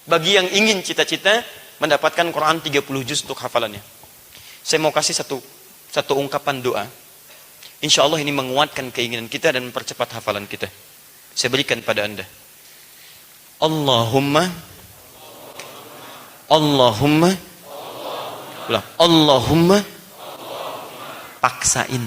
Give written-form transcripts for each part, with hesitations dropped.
Bagi yang ingin cita-cita mendapatkan Quran 30 juz untuk hafalannya. Saya mau kasih satu ungkapan doa. Insya Allah ini menguatkan keinginan kita dan mempercepat hafalan kita. Saya berikan pada Anda. Allahumma paksain.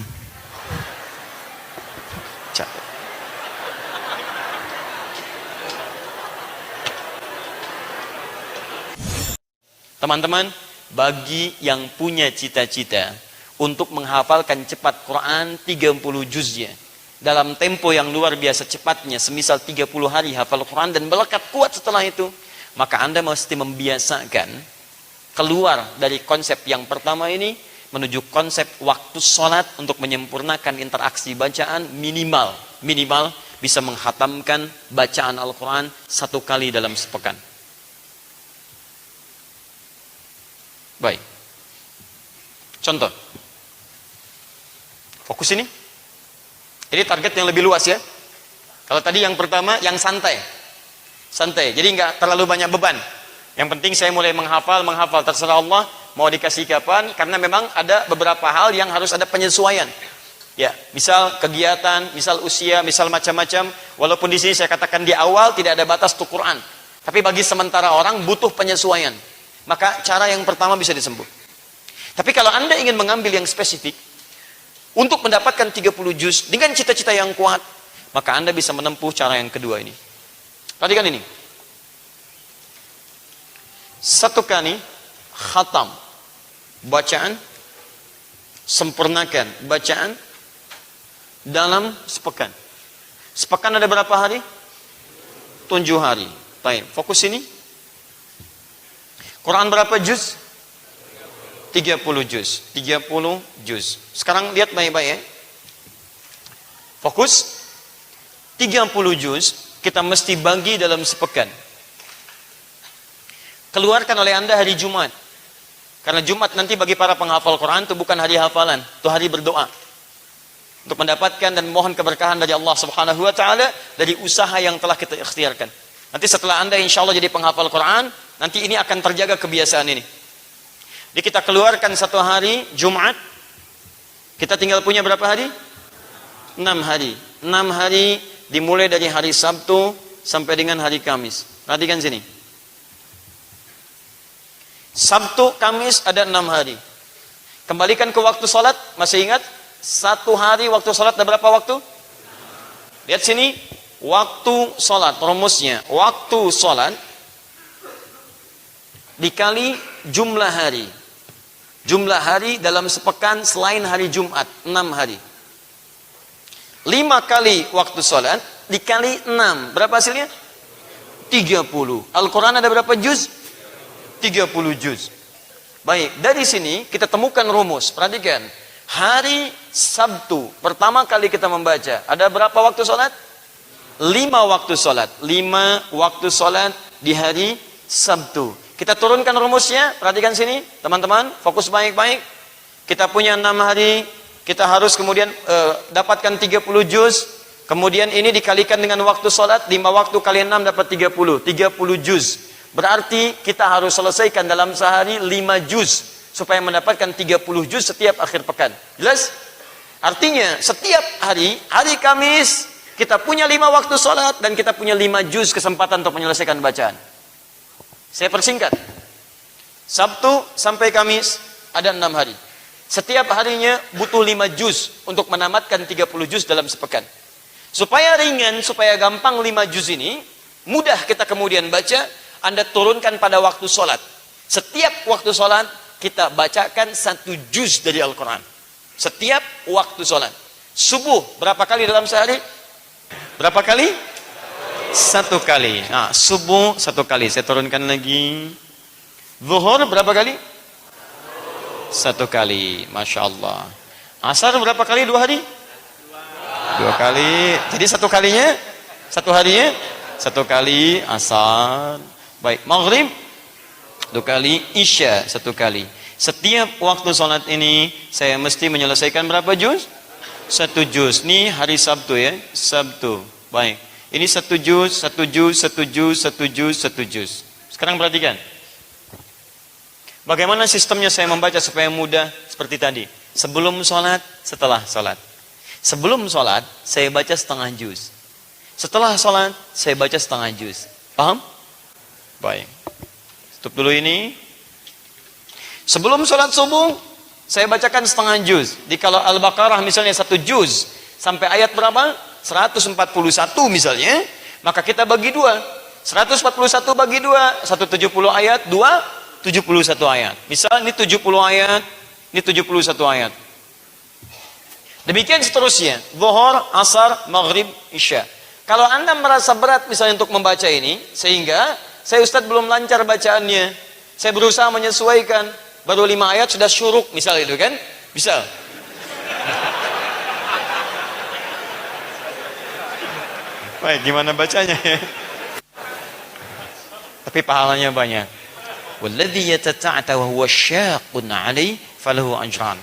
Teman-teman, bagi yang punya cita-cita untuk menghafalkan cepat Quran 30 juznya dalam tempo yang luar biasa cepatnya, semisal 30 hari hafal Quran dan melekat kuat setelah itu, maka Anda mesti membiasakan keluar dari konsep yang pertama ini menuju konsep waktu sholat untuk menyempurnakan interaksi bacaan minimal bisa menghatamkan bacaan Al-Quran 1 kali dalam sepekan. Baik. Contoh. Fokus ini. Ini target yang lebih luas ya. Kalau tadi yang pertama yang santai. Santai. Jadi nggak terlalu banyak beban. Yang penting saya mulai menghafal terserah Allah mau dikasih kapan, karena memang ada beberapa hal yang harus ada penyesuaian. Ya, misal kegiatan, misal usia, misal macam-macam. Walaupun di sini saya katakan di awal tidak ada batas untuk Quran. Tapi bagi sementara orang butuh penyesuaian. Maka cara yang pertama bisa disembuh. Tapi kalau Anda ingin mengambil yang spesifik untuk mendapatkan 30 juz dengan cita-cita yang kuat, maka Anda bisa menempuh cara yang kedua ini. Perhatikan ini. 1 kali khatam bacaan, sempurnakan bacaan dalam sepekan. Sepekan ada berapa hari? 7 hari. Baik, fokus ini. Quran berapa juz? 30 juz. 30 juz. Sekarang lihat baik-baik ya. Fokus. 30 juz kita mesti bagi dalam sepekan. Keluarkan oleh Anda hari Jumat. Karena Jumat nanti bagi para penghafal Quran itu bukan hari hafalan, itu hari berdoa. Untuk mendapatkan dan mohon keberkahan dari Allah Subhanahu wa taala dari usaha yang telah kita ikhtiarkan. Nanti setelah Anda insya Allah jadi penghafal Quran, nanti ini akan terjaga kebiasaan ini. Jadi kita keluarkan 1 hari Jumat, kita tinggal punya berapa hari? 6 hari. 6 hari dimulai dari hari Sabtu sampai dengan hari Kamis. Perhatikan sini. Sabtu, Kamis ada 6 hari. Kembalikan ke waktu sholat, masih ingat? 1 hari waktu sholat ada berapa waktu? Lihat sini. Waktu sholat, rumusnya waktu sholat dikali jumlah hari. Jumlah hari dalam sepekan selain hari Jumat, 6 hari. 5 kali waktu sholat dikali 6, berapa hasilnya? 30. Al-Quran ada berapa juz? 30 juz. Baik, dari sini kita temukan rumus. Perhatikan, hari Sabtu pertama kali kita membaca ada berapa waktu sholat? 5 waktu sholat. 5 waktu sholat di hari Sabtu. Kita turunkan rumusnya. Perhatikan sini teman-teman, fokus baik-baik. Kita punya 6 hari, kita harus kemudian dapatkan 30 juz. Kemudian ini dikalikan dengan waktu sholat, 5 waktu kali 6 dapat 30 juz. Berarti kita harus selesaikan dalam sehari 5 juz supaya mendapatkan 30 juz setiap akhir pekan. Jelas? Artinya setiap hari Kamis kita punya 5 waktu sholat dan kita punya 5 juz kesempatan untuk menyelesaikan bacaan. Saya persingkat. Sabtu sampai Kamis ada 6 hari. Setiap harinya butuh 5 juz untuk menamatkan 30 juz dalam sepekan. Supaya ringan, supaya gampang 5 juz ini, mudah kita kemudian baca, Anda turunkan pada waktu sholat. Setiap waktu sholat, kita bacakan 1 juz dari Al-Quran. Setiap waktu sholat. Subuh, berapa kali dalam sehari? Berapa kali? 1 kali. Nah, subuh 1 kali. Saya turunkan lagi. Zuhur berapa kali? 1 kali. Masya Allah. Asar berapa kali? 2 hari? 2 kali. Jadi 1 kalinya? 1 harinya? 1 kali asar. Baik. Maghrib 1 kali. Isya 1 kali. Setiap waktu sholat ini saya mesti menyelesaikan berapa juz? 1 juz. Ini hari Sabtu ya. Sabtu. Baik. Ini 1 juz, 1 juz, 1 juz, 1 juz, 1 juz. Sekarang perhatikan. Bagaimana sistemnya saya membaca supaya mudah seperti tadi. Sebelum sholat, setelah sholat. Sebelum sholat, saya baca setengah juz. Setelah sholat, saya baca setengah juz. Paham? Baik. Tutup dulu ini. Sebelum sholat subuh, saya bacakan setengah juz. Di kalau Al-Baqarah misalnya 1 juz, sampai ayat berapa? 141 misalnya, maka kita bagi 2. 141 bagi 2, 170 ayat, 71 ayat. Misal ini 70 ayat, ini 71 ayat. Demikian seterusnya. Zuhur, asar, maghrib, isya. Kalau Anda merasa berat misalnya untuk membaca ini, sehingga saya Ustadz belum lancar bacaannya, saya berusaha menyesuaikan, baru 5 ayat sudah syuruk, misal itu kan? Bisa. Baik, gimana bacanya ya? Tapi pahalanya banyak. Walladzi yatata'ata wa huwa syaqqun 'alaihi falahu ajran.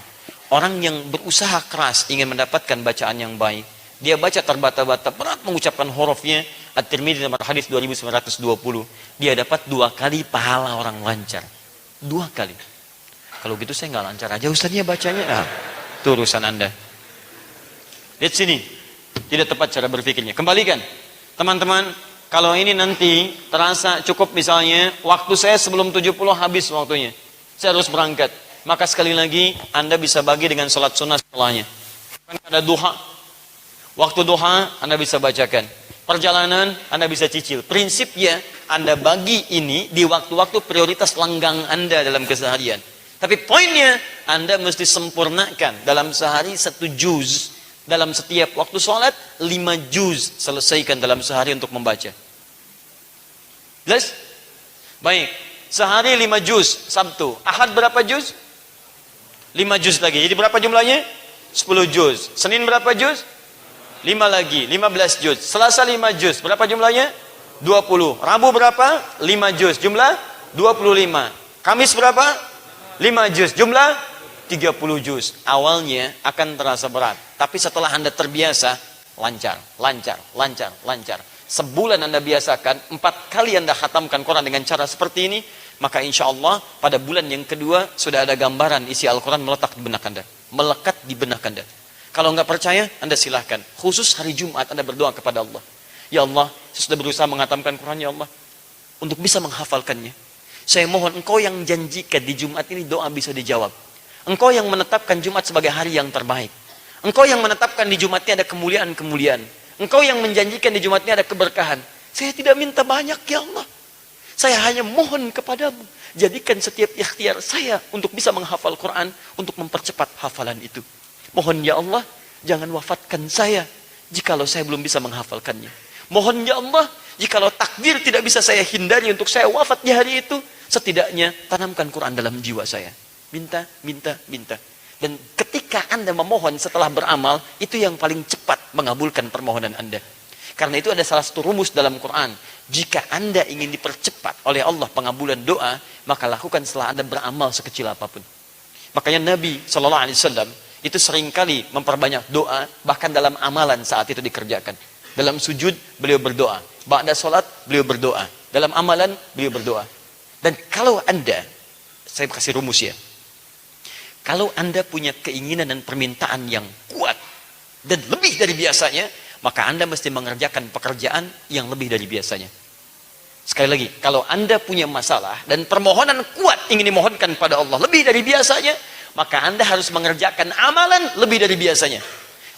Orang yang berusaha keras ingin mendapatkan bacaan yang baik, dia baca terbata-bata, berat mengucapkan hurufnya. At-Tirmidzi nomor hadis 2920. Dia dapat 2 kali pahala orang lancar. 2 kali. Kalau gitu saya nggak lancar aja Ustaznya bacanya. Nah, itu urusan Anda. Lihat sini. Tidak tepat cara berpikirnya. Kembalikan. Teman-teman, kalau ini nanti terasa cukup misalnya, waktu saya sebelum 70 habis waktunya. Saya harus berangkat. Maka sekali lagi, Anda bisa bagi dengan sholat sunnah setelahnya. Kan ada duha. Waktu duha, Anda bisa bacakan. Perjalanan, Anda bisa cicil. Prinsipnya, Anda bagi ini di waktu-waktu prioritas langgang Anda dalam keseharian. Tapi poinnya, Anda mesti sempurnakan dalam sehari 1 juz. Dalam setiap waktu sholat, 5 juz selesaikan dalam sehari untuk membaca. Jelas? Baik. Sehari 5 juz, Sabtu. Ahad berapa juz? 5 juz lagi. Jadi berapa jumlahnya? 10 juz. Senin berapa juz? 5 lagi, 15 juz. Selasa 5 juz. Berapa jumlahnya? 20. Rabu berapa? 5 juz. Jumlah 25. Kamis berapa? 5 juz. Jumlah 30 juz. Awalnya akan terasa berat, tapi setelah Anda terbiasa, lancar, lancar, lancar, lancar. Sebulan Anda biasakan, 4 kali Anda khatamkan Quran dengan cara seperti ini, maka insya Allah pada bulan yang kedua sudah ada gambaran isi Al-Quran melekat di benak Anda, melekat di benak Anda. Kalau nggak percaya, Anda silahkan. Khusus hari Jumat Anda berdoa kepada Allah. Ya Allah, saya sudah berusaha menghatamkan Quran, ya Allah, untuk bisa menghafalkannya. Saya mohon Engkau yang janjikan di Jumat ini doa bisa dijawab. Engkau yang menetapkan Jumat sebagai hari yang terbaik. Engkau yang menetapkan di Jumat ini ada kemuliaan-kemuliaan. Engkau yang menjanjikan di Jumat ini ada keberkahan. Saya tidak minta banyak, ya Allah. Saya hanya mohon kepadamu. Jadikan setiap ikhtiar saya untuk bisa menghafal Quran, untuk mempercepat hafalan itu. Mohon ya Allah, jangan wafatkan saya jikalau saya belum bisa menghafalkannya. Mohon ya Allah, jikalau takdir tidak bisa saya hindari untuk saya wafat di hari itu, setidaknya tanamkan Quran dalam jiwa saya. Minta, minta, minta. Dan ketika Anda memohon setelah beramal, itu yang paling cepat mengabulkan permohonan Anda. Karena itu ada salah satu rumus dalam Quran. Jika Anda ingin dipercepat oleh Allah pengabulan doa, maka lakukan setelah Anda beramal sekecil apapun. Makanya Nabi SAW itu seringkali memperbanyak doa, bahkan dalam amalan saat itu dikerjakan. Dalam sujud, beliau berdoa. Ba'da sholat, beliau berdoa. Dalam amalan, beliau berdoa. Dan kalau Anda, saya kasih rumus ya, kalau Anda punya keinginan dan permintaan yang kuat dan lebih dari biasanya, maka Anda mesti mengerjakan pekerjaan yang lebih dari biasanya. Sekali lagi, kalau Anda punya masalah dan permohonan kuat ingin dimohonkan pada Allah lebih dari biasanya, maka Anda harus mengerjakan amalan lebih dari biasanya.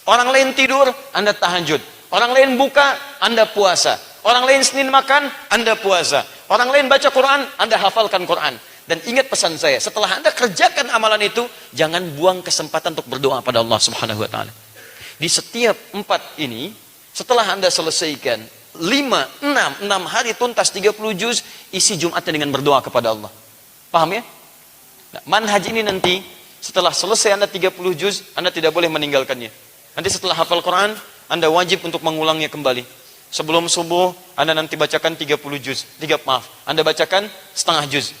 Orang lain tidur, Anda tahajud. Orang lain buka, Anda puasa. Orang lain Senin makan, Anda puasa. Orang lain baca Quran, Anda hafalkan Quran. Dan ingat pesan saya, setelah Anda kerjakan amalan itu, jangan buang kesempatan untuk berdoa pada Allah Subhanahu wa taala. Di setiap 4 ini, setelah Anda selesaikan 6 hari tuntas 30 juz, isi Jumatnya dengan berdoa kepada Allah. Paham ya? Nah, manhaj ini nanti setelah selesai Anda 30 juz, Anda tidak boleh meninggalkannya. Nanti setelah hafal Quran, Anda wajib untuk mengulangnya kembali. Sebelum subuh, Anda nanti bacakan 30 juz. Anda bacakan setengah juz.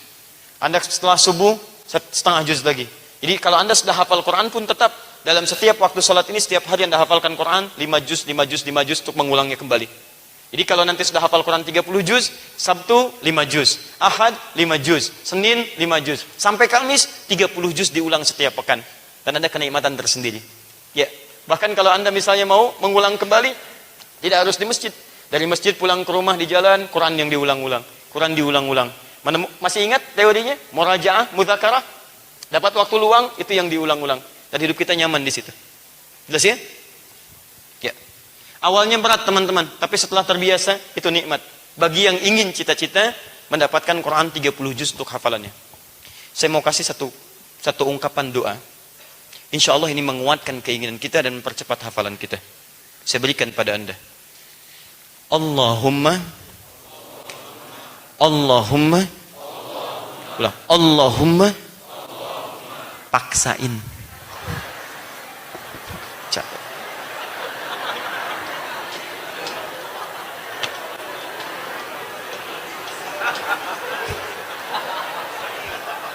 Anda setelah subuh setengah juz lagi. Jadi kalau Anda sudah hafal Quran pun tetap dalam setiap waktu sholat ini, setiap hari Anda hafalkan Quran 5 juz, 5 juz, 5 juz untuk mengulangnya kembali. Jadi kalau nanti sudah hafal Quran 30 juz, Sabtu 5 juz, Ahad 5 juz, Senin 5 juz, sampai Kamis 30 juz diulang setiap pekan. Dan ada kenikmatan tersendiri. Ya, bahkan kalau Anda misalnya mau mengulang kembali, tidak harus di masjid. Dari masjid pulang ke rumah di jalan, Quran yang diulang-ulang. Quran diulang-ulang. Masih ingat teorinya? Murajaah, mudzakarah. Dapat waktu luang, itu yang diulang-ulang. Dan hidup kita nyaman di situ. Jelas ya? Ya. Awalnya berat teman-teman, tapi setelah terbiasa, itu nikmat. Bagi yang ingin cita-cita, mendapatkan Quran 30 juz untuk hafalannya. Saya mau kasih satu ungkapan doa. Insya Allah ini menguatkan keinginan kita dan mempercepat hafalan kita. Saya berikan pada Anda. Allahumma paksain. Capek.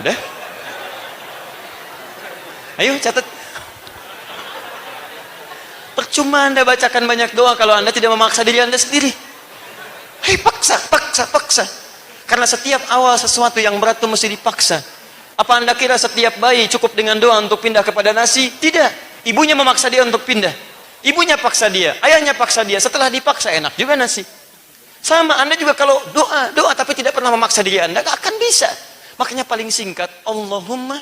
Udah? Ayo catat. Percuma Anda bacakan banyak doa kalau Anda tidak memaksa diri Anda sendiri. Hei, paksa. Karena setiap awal sesuatu yang berat itu mesti dipaksa. Apa Anda kira setiap bayi cukup dengan doa untuk pindah kepada nasi? Tidak. Ibunya memaksa dia untuk pindah. Ibunya paksa dia, ayahnya paksa dia. Setelah dipaksa enak juga nasi. Sama Anda juga kalau doa tapi tidak pernah memaksa diri Anda, gak akan bisa. Makanya paling singkat, Allahumma